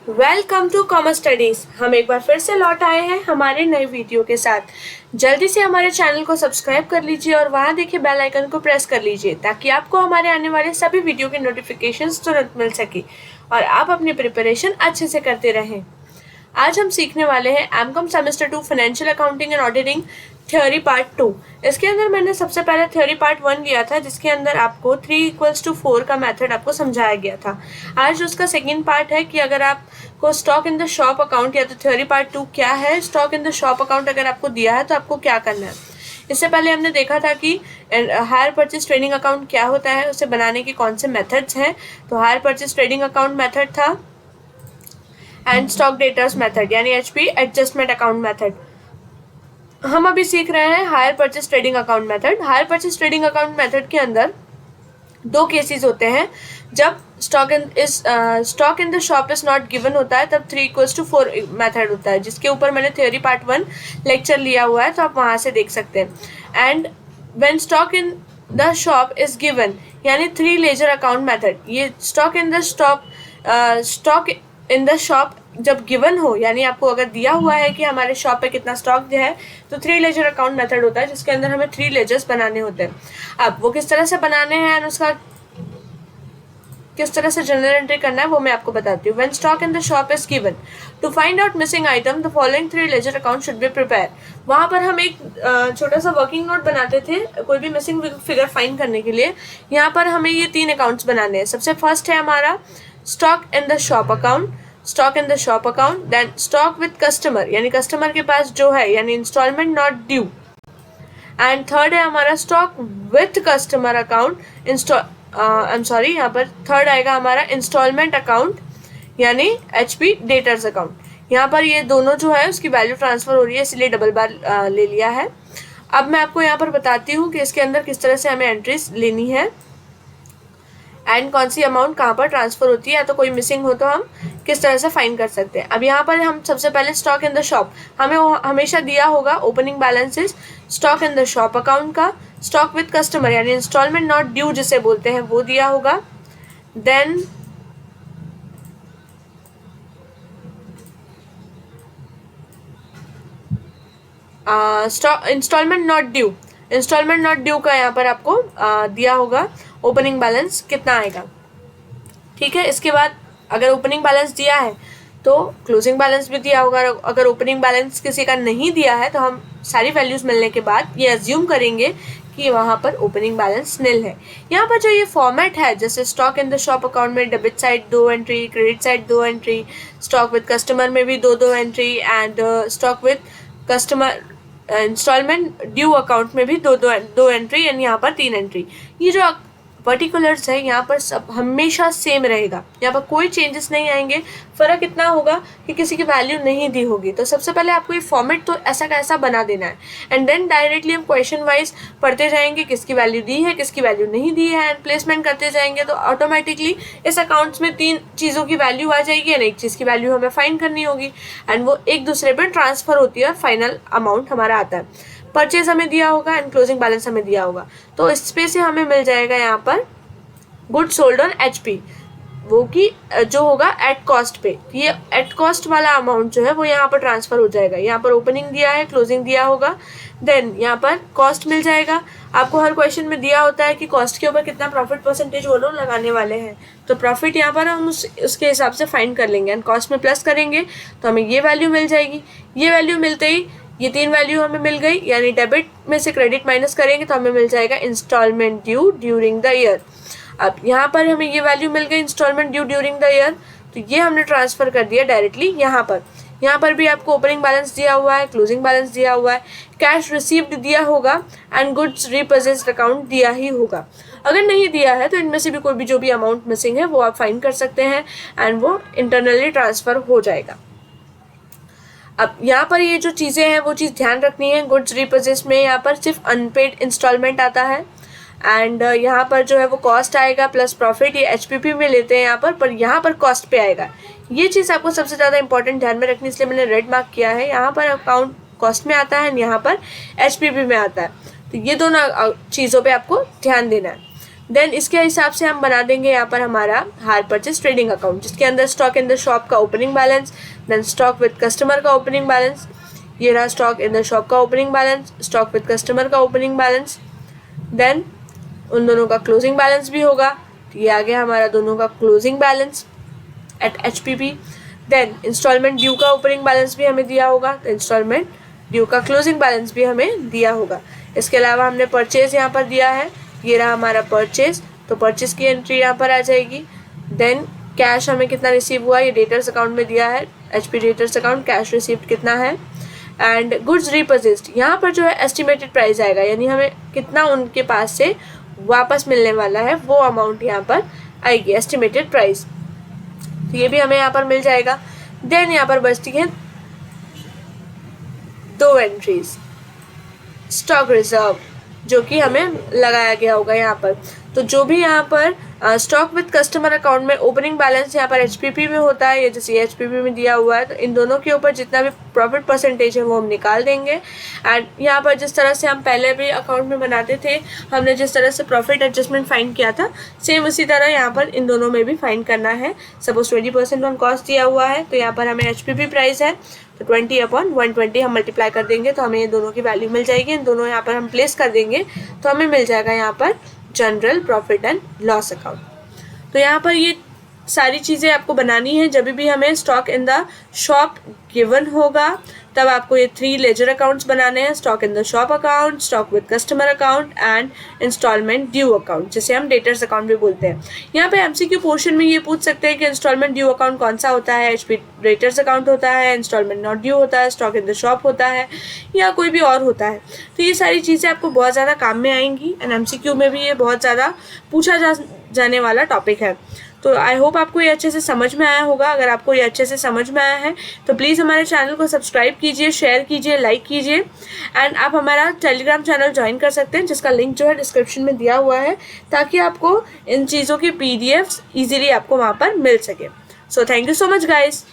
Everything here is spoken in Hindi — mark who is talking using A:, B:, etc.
A: Welcome to commerce studies. हम एक बार फिर से लौट आए हैं हमारे नए वीडियो के साथ। जल्दी से हमारे चैनल को सब्सक्राइब कर लीजिए और वहां देखिए बेल आइकन को प्रेस कर लीजिए ताकि आपको हमारे आने वाले सभी वीडियो के नोटिफिकेशंस तुरंत मिल सके और आप अपनी प्रिपरेशन अच्छे से करते रहें। आज हम सीखने वाले हैं MCom semester 2 financial accounting and auditing theory part 2। इसके अंदर मैंने सबसे पहले थ्योरी पार्ट 1 लिया था जिसके अंदर आपको 3=4 का मेथड आपको समझाया गया था। आज उसका सेकंड पार्ट है कि अगर आपको stock in the shop account या तो थ्योरी पार्ट 2 क्या है, stock in the shop account अगर आपको दिया है तो आपको क्या करना है। इससे पहले हमने देखा था कि हायर परचेज ट्रेडिंग अकाउंट क्या होता है, उसे बनाने के कौन से मेथड्स हैं। तो hire purchase trading account method था एंड स्टॉक डेटर्स मेथड यानी एचपी एडजस्टमेंट अकाउंट मेथड। हम अभी सीख रहे हैं hire purchase trading account method. Hire purchase trading account method के अंदर दो केसेस होते हैं। जब stock in the shop is not given होता है तब 3=4 मेथड होता है, जिसके ऊपर मैंने थ्योरी पार्ट 1 लेक्चर लिया हुआ है, तो आप वहां से देख सकते हैं। And when stock in the shop is given यानी 3 लेजर अकाउंट मेथड। ये स्टॉक इन द शॉप जब गिवन हो यानी आपको अगर दिया हुआ है कि हमारे शॉप पे कितना स्टॉक है तो 3 लेजर अकाउंट मेथड होता है, जिसके अंदर हमें 3 लेजर्स बनाने होते हैं। अब वो किस तरह से बनाने हैं और उसका किस तरह से जनरल एंट्री करना है वो मैं आपको बताती हूँ। When stock in the shop is given to find out missing item the following 3 ledger account should be prepare. वहां पर हम एक छोटा सा वर्किंग नोट बनाते थे कोई भी मिसिंग फिगर फाइंड करने के लिए। यहाँ पर हमें ये 3 अकाउंट्स बनाने हैं। सबसे फर्स्ट है हमारा stock in the shop account, stock in the shop account, then stock with customer यानी कस्टमर के पास जो है यानी instalment not due, and third है हमारा स्टॉक विथ कस्टमर अकाउंट यहाँ पर थर्ड आएगा हमारा इंस्टॉलमेंट अकाउंट यानी एचपी डेटर्स अकाउंट। यहाँ पर ये दोनों जो है उसकी वैल्यू ट्रांसफर हो रही है इसलिए डबल बार ले लिया है। अब मैं आपको यहाँ पर बताती हूँ कि इसके अंदर किस तरह से हमें एंट्रीज लेनी है एंड कौन सी अमाउंट कहाँ पर ट्रांसफर होती है, या तो कोई मिसिंग हो तो हम किस तरह से फाइंड कर सकते हैं। अब यहाँ पर हम सबसे पहले स्टॉक इन द शॉप हमें हमेशा दिया होगा opening balances stock in the shop account का, स्टॉक विद कस्टमर यानी इंस्टॉलमेंट नॉट ड्यू जिसे बोलते हैं वो दिया होगा, देन इंस्टॉलमेंट नॉट ड्यू का यहाँ पर आपको दिया होगा ओपनिंग बैलेंस कितना आएगा। ठीक है, इसके बाद अगर ओपनिंग बैलेंस दिया है तो क्लोजिंग बैलेंस भी दिया होगा। अगर ओपनिंग बैलेंस किसी का नहीं दिया है तो हम सारी वैल्यूज मिलने के बाद ये अज्यूम करेंगे कि वहाँ पर ओपनिंग बैलेंस निल है। यहाँ पर जो ये फॉर्मेट है जैसे stock in the shop account में debit side 2 entry, credit side 2 entry, stock with customer में भी 2 entry and stock with customer instalment due account में भी 2 एंट्री एंड यहाँ पर 3 एंट्री। ये जो पर्टिकुलर्स है यहाँ पर सब हमेशा सेम रहेगा, यहाँ पर कोई चेंजेस नहीं आएंगे। फ़र्क इतना होगा कि किसी की वैल्यू नहीं दी होगी। तो सबसे पहले आपको ये फॉर्मेट तो ऐसा का ऐसा बना देना है एंड देन डायरेक्टली हम क्वेश्चन वाइज पढ़ते जाएंगे किसकी वैल्यू दी है किसकी वैल्यू नहीं दी है एंड प्लेसमेंट करते जाएंगे। तो ऑटोमेटिकली इस अकाउंट्स में 3 चीज़ों की वैल्यू आ जाएगी एंड एक चीज़ की वैल्यू हमें फाइंड करनी होगी एंड वो एक दूसरे पर ट्रांसफ़र होती है और फाइनल अमाउंट हमारा आता है। परचेज हमें दिया होगा एंड क्लोजिंग बैलेंस हमें दिया होगा, तो इस पे से हमें मिल जाएगा यहाँ पर गुड सोल्ड ऑन एचपी, वो कि जो होगा एट कॉस्ट पे। ये एट कॉस्ट वाला अमाउंट जो है वो यहाँ पर ट्रांसफर हो जाएगा। यहाँ पर ओपनिंग दिया है, क्लोजिंग दिया होगा, देन यहाँ पर कॉस्ट मिल जाएगा। आपको हर क्वेश्चन में दिया होता है कि कॉस्ट के ऊपर कितना प्रॉफिट परसेंटेज वो लोग लगाने वाले हैं, तो प्रॉफिट यहाँ पर हम उसके हिसाब से फाइंड कर लेंगे एंड कॉस्ट में प्लस करेंगे तो हमें ये वैल्यू मिल जाएगी। ये वैल्यू मिलते ही ये 3 वैल्यू हमें मिल गई यानी डेबिट में से क्रेडिट माइनस करेंगे तो हमें मिल जाएगा instalment due during the year. अब यहाँ पर हमें ये वैल्यू मिल गई instalment due during the year, तो ये हमने ट्रांसफ़र कर दिया डायरेक्टली यहाँ पर। यहाँ पर भी आपको ओपनिंग बैलेंस दिया हुआ है, क्लोजिंग बैलेंस दिया हुआ है, कैश रिसीव्ड दिया होगा एंड गुड्स रीपरचेज्ड अकाउंट दिया ही होगा। अगर नहीं दिया है तो इनमें से भी कोई भी जो भी अमाउंट मिसिंग है वो आप फाइंड कर सकते हैं एंड वो इंटरनली ट्रांसफ़र हो जाएगा। अब यहाँ पर ये जो चीज़ें हैं वो चीज़ ध्यान रखनी है। गुड्स रीपरचेज में यहाँ पर सिर्फ अनपेड इंस्टॉलमेंट आता है एंड यहाँ पर जो है वो कॉस्ट आएगा प्लस प्रॉफिट, ये एचपीपी में लेते हैं यहाँ पर यहाँ पर कॉस्ट पे आएगा। ये चीज़ आपको सबसे ज़्यादा इंपॉर्टेंट ध्यान में रखनी, इसलिए मैंने रेड मार्क किया है। यहाँ पर अकाउंट कॉस्ट में आता है एंड यहाँ पर एचपीपी में आता है, तो ये दोनों चीज़ों पे आपको ध्यान देना है। देन इसके हिसाब से हम बना देंगे यहाँ पर हमारा हायर परचेज ट्रेडिंग अकाउंट, जिसके अंदर स्टॉक इन द शॉप का opening balance, then stock with customer का ओपनिंग बैलेंस, ये रहा स्टॉक इन द शॉप का opening balance, stock with customer का ओपनिंग बैलेंस, देन उन दोनों का क्लोजिंग बैलेंस भी होगा। ये आ गया हमारा दोनों का closing balance at HPP। Then instalment due का ओपनिंग बैलेंस भी हमें दिया होगा, तो इंस्टॉलमेंट ड्यू का क्लोजिंग बैलेंस भी हमें दिया होगा। इसके अलावा हमने परचेज यहाँ पर दिया है, ये रहा हमारा परचेज, तो परचेज की एंट्री यहाँ पर आ जाएगी। देन कैश हमें कितना रिसीव हुआ, ये डेटर्स अकाउंट में दिया है, HP debtors account, cash received कितना है। एंड गुड्स रिपोजिस्ड, यहाँ पर जो है एस्टिमेटेड प्राइस आएगा, यानी हमें कितना उनके पास से वापस मिलने वाला है वो अमाउंट यहाँ पर आएगी, एस्टिमेटेड प्राइस, तो ये भी हमें यहाँ पर मिल जाएगा। देन यहाँ पर बचती है 2 एंट्रीज, स्टॉक रिजर्व, जो कि हमें लगाया गया होगा यहाँ पर। तो जो भी यहाँ पर स्टॉक विद कस्टमर अकाउंट में ओपनिंग बैलेंस यहाँ पर HPP में होता है, ये जैसे HPP में दिया हुआ है, तो इन दोनों के ऊपर जितना भी प्रॉफिट परसेंटेज है वो हम निकाल देंगे। एंड यहाँ पर जिस तरह से हम पहले भी अकाउंट में बनाते थे, हमने जिस तरह से प्रॉफिट एडजस्टमेंट फाइंड किया था, सेम उसी तरह यहाँ पर इन दोनों में भी फाइंड करना है। सपोज 20% ऑन कॉस्ट दिया हुआ है, तो यहाँ पर हमें HPP प्राइस है, तो 20/120 हम मल्टीप्लाई कर देंगे तो हमें ये दोनों की वैल्यू मिल जाएगी। इन दोनों यहाँ पर हम प्लेस कर देंगे तो हमें मिल जाएगा यहाँ पर general profit and loss account. तो यहाँ पर ये सारी चीज़ें आपको बनानी है जब भी हमें stock in the shop given होगा, तब आपको ये 3 लेजर अकाउंट्स बनाने हैं, stock in the shop account, stock with customer account and instalment due account, जिसे हम डेटर्स अकाउंट भी बोलते हैं। यहाँ पे MCQ पोर्शन में ये पूछ सकते हैं कि इंस्टॉलमेंट ड्यू अकाउंट कौन सा होता है, HP डेटर्स अकाउंट होता है, इंस्टॉलमेंट नॉट ड्यू होता है, स्टॉक इन द शॉप होता है, या कोई भी और होता है। तो ये सारी चीज़ें आपको बहुत ज़्यादा काम में आएंगी एंड MCQ में भी ये बहुत ज़्यादा पूछा जाने वाला टॉपिक है। तो आई होप आपको ये अच्छे से समझ में आया होगा। अगर आपको ये अच्छे से समझ में आया है तो प्लीज़ हमारे चैनल को सब्सक्राइब कीजिए, शेयर कीजिए, लाइक कीजिए एंड आप हमारा टेलीग्राम चैनल ज्वाइन कर सकते हैं, जिसका लिंक जो है डिस्क्रिप्शन में दिया हुआ है, ताकि आपको इन चीज़ों की PDFs ईजिली आपको वहाँ पर मिल सके। So thank you so much guys.